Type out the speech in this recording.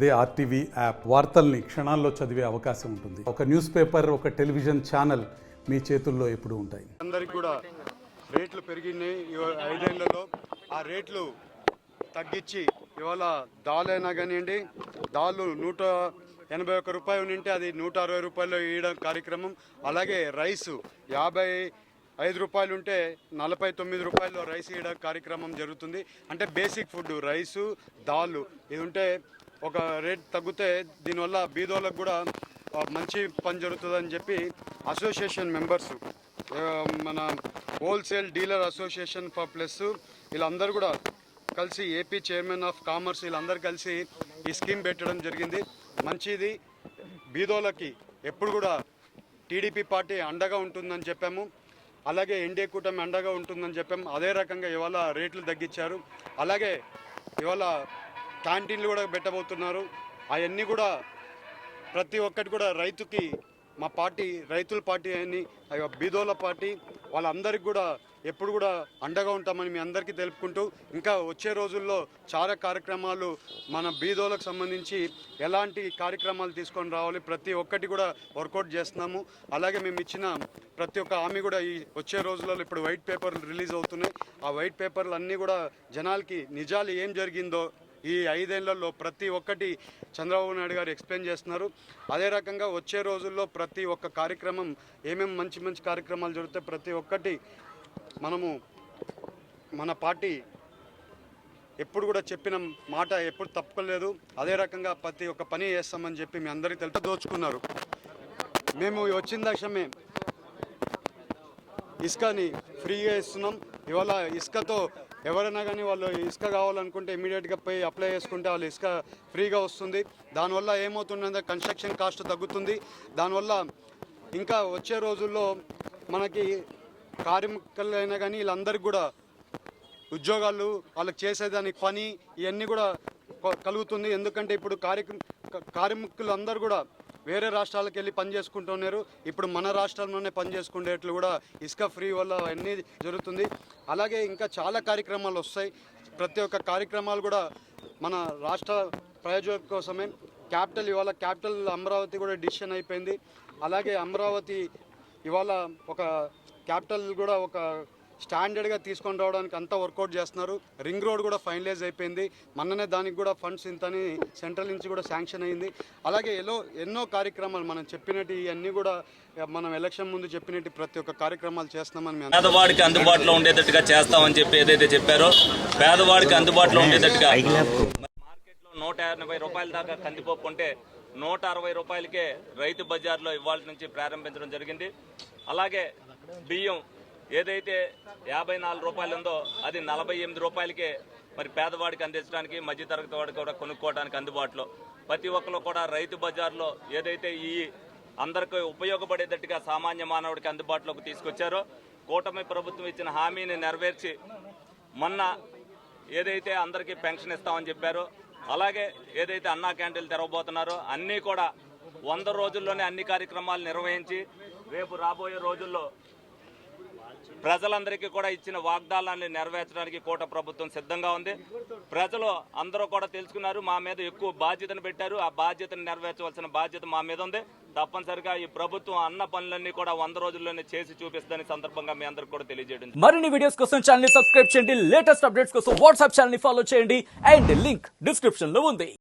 అదే RTV app వార్తల్ని క్షణాల్లో చదివే అవకాశం ఉంటుంది. ఒక న్యూస్ పేపర్, ఒక టెలివిజన్ ఛానల్ మీ చేతుల్లో ఎప్పుడూ ఉంటాయి. అందరికి కూడా రేట్లు పెరిగినాయి 5 ఏళ్లలో. ఆ రేట్లు తగ్గించి ఇవాళ దాల్ అయినా కానివ్వండి, దాళ్ళు 181 రూపాయలు ఉంటే అది 160 రూపాయలు ఇవ్వడం కార్యక్రమం. అలాగే రైసు 55 రూపాయలు ఉంటే 49 రూపాయలు రైస్ ఇవ్వడం కార్యక్రమం జరుగుతుంది. అంటే బేసిక్ ఫుడ్ రైసు, దాళ్ళు ఇది ఉంటే ఒక రేట్ తగ్గితే దీనివల్ల బీదోళ్ళకు కూడా మంచి పని జరుగుతుందని చెప్పి అసోసియేషన్ మెంబర్స్, మన wholesale dealer association for plus వీళ్ళందరూ కూడా కలిసి, ఏపీ చైర్మన్ ఆఫ్ కామర్స్ వీళ్ళందరూ కలిసి ఈ స్కీమ్ పెట్టడం జరిగింది. మంచిది. బీదోళ్ళకి ఎప్పుడు కూడా టీడీపీ పార్టీ అండగా ఉంటుందని చెప్పాము. అలాగే ఎన్డీఏ కూటమి అండగా ఉంటుందని చెప్పాము. అదే రకంగా ఇవాళ రేట్లు తగ్గించారు. అలాగే ఇవాళ క్యాంటీన్లు కూడా పెట్టబోతున్నారు. అవన్నీ కూడా ప్రతి ఒక్కటి కూడా రైతుకి, మా పార్టీ రైతుల పార్టీ అని, బీదోళ్ళ పార్టీ, వాళ్ళందరికీ కూడా ఎప్పుడు కూడా అండగా ఉంటామని మీ అందరికీ తెలుపుకుంటూ, ఇంకా వచ్చే రోజుల్లో చాలా కార్యక్రమాలు మన బీదోళ్ళకు సంబంధించి ఎలాంటి కార్యక్రమాలు తీసుకొని రావాలి ప్రతి ఒక్కటి కూడా వర్కౌట్ చేస్తున్నాము. అలాగే మేము ఇచ్చిన ప్రతి ఒక్క హామీ కూడా ఈ వచ్చే రోజులలో ఇప్పుడు వైట్ పేపర్లు రిలీజ్ అవుతున్నాయి. ఆ వైట్ పేపర్లు అన్నీ కూడా జనాలకి నిజాలు ఏం జరిగిందో ఈ 5 ఏళ్లలో ప్రతి ఒక్కటి చంద్రబాబు నాయుడు గారు ఎక్స్ప్లెయిన్ చేస్తున్నారు. అదే రకంగా వచ్చే రోజుల్లో ప్రతి ఒక్క కార్యక్రమం ఏమేమి మంచి మంచి కార్యక్రమాలు జరుగుతాయి ప్రతి ఒక్కటి మనము మన పార్టీ ఎప్పుడు కూడా చెప్పిన మాట ఎప్పుడు తప్పుకోలేదు. అదే రకంగా ప్రతి ఒక్క పని చేస్తామని చెప్పి మీ అందరికీ తెలుసు. దోచుకున్నారు. మేము వచ్చిన దశమే ఇసుకని ఫ్రీగా ఇస్తున్నాం. ఇవాళ ఇసుకతో ఎవరైనా కానీ వాళ్ళు ఇసుక కావాలనుకుంటే ఇమీడియట్గా పోయి అప్లై చేసుకుంటే వాళ్ళు ఇసుక ఫ్రీగా వస్తుంది. దానివల్ల ఏమవుతుందంటే కన్స్ట్రక్షన్ కాస్ట్ తగ్గుతుంది. దానివల్ల ఇంకా వచ్చే రోజుల్లో మనకి కార్మికులైనా కానీ వీళ్ళందరికీ కూడా ఉద్యోగాలు, వాళ్ళకి చేసేదానికి పని ఇవన్నీ కూడా కలుగుతుంది. ఎందుకంటే ఇప్పుడు కార్మికులు అందరూ కూడా వేరే రాష్ట్రాలకు వెళ్ళి పని చేసుకుంటున్నారు. ఇప్పుడు మన రాష్ట్రంలోనే పని చేసుకునేట్లు కూడా ఇసుక ఫ్రీ వల్ల అన్నీ జరుగుతుంది. అలాగే ఇంకా చాలా కార్యక్రమాలు వస్తాయి. ప్రతి ఒక్క కార్యక్రమాలు కూడా మన రాష్ట్ర ప్రయోజనం కోసమే. ఇవాళ క్యాపిటల్ అమరావతి కూడా డిసిషన్ అయిపోయింది. అలాగే అమరావతి ఇవాళ ఒక క్యాపిటల్ కూడా ఒక స్టాండర్డ్గా తీసుకొని రావడానికి అంతా వర్కౌట్ చేస్తున్నారు. రింగ్ రోడ్ కూడా ఫైనలైజ్ అయిపోయింది. మొన్ననే దానికి కూడా ఫండ్స్ ఇంతని సెంట్రల్ నుంచి కూడా శాంక్షన్ అయింది. అలాగే ఎన్నో కార్యక్రమాలు మనం చెప్పినట్టు ఇవన్నీ కూడా మనం ఎలక్షన్ ముందు చెప్పినట్టు ప్రతి ఒక్క కార్యక్రమాలు చేస్తామని, పేదవాడికి అందుబాటులో ఉండేటట్టుగా చేస్తామని చెప్పి ఏదైతే చెప్పారో, పేదవాడికి అందుబాటులో ఉండేటట్టుగా మార్కెట్లో 180 రూపాయల దాకా కందిపప్పు ఉంటే 160 రూపాయలకే రైతు బజార్లో ఇవాళ నుంచి ప్రారంభించడం జరిగింది. అలాగే బియ్యం ఏదైతే 54 రూపాయలు ఉందో అది 48 రూపాయలకే మరి పేదవాడికి అందించడానికి, మధ్యతరగతి వాడికి కూడా కొనుక్కోవడానికి అందుబాటులో. ప్రతి ఒక్కరు కూడా రైతు బజార్లో ఏదైతే ఈ అందరికీ ఉపయోగపడేటట్టుగా సామాన్య మానవుడికి అందుబాటులోకి తీసుకొచ్చారో, కూటమి ప్రభుత్వం ఇచ్చిన హామీని నెరవేర్చి మొన్న ఏదైతే అందరికీ పెన్షన్ ఇస్తామని చెప్పారో, అలాగే ఏదైతే అన్నా క్యాంటీన్లు తెరవబోతున్నారో అన్నీ కూడా 100 రోజుల్లోనే అన్ని కార్యక్రమాలు నిర్వహించి రేపు రాబోయే రోజుల్లో ప్రజలందరికీ కూడా ఇచ్చిన వాగ్దానాన్ని నెరవేర్చడానికి కూట ప్రభుత్వం సిద్ధంగా ఉంది. ప్రజలు అందరూ కూడా తెలుసుకున్నారు, మా మీద ఎక్కువ బాధ్యతను పెట్టారు. ఆ బాధ్యతను నెరవేర్చవలసిన బాధ్యత మా మీద ఉంది. తప్పనిసరిగా ఈ ప్రభుత్వం అన్న పనులన్నీ కూడా 100 రోజుల్లోనే చేసి చూపిస్తుందని సందర్భంగా మీ అందరికి కూడా తెలియజేయడం. మరిన్ని వీడియోస్ కోసం ఛానల్ ని సబ్స్క్రైబ్ చేయండి. లేటెస్ట్ అప్డేట్స్ కోసం వాట్సాప్ ఛానల్ ని ఫాలో చేయండి. అండ్ లింక్ డిస్క్రిప్షన్ లో ఉంది.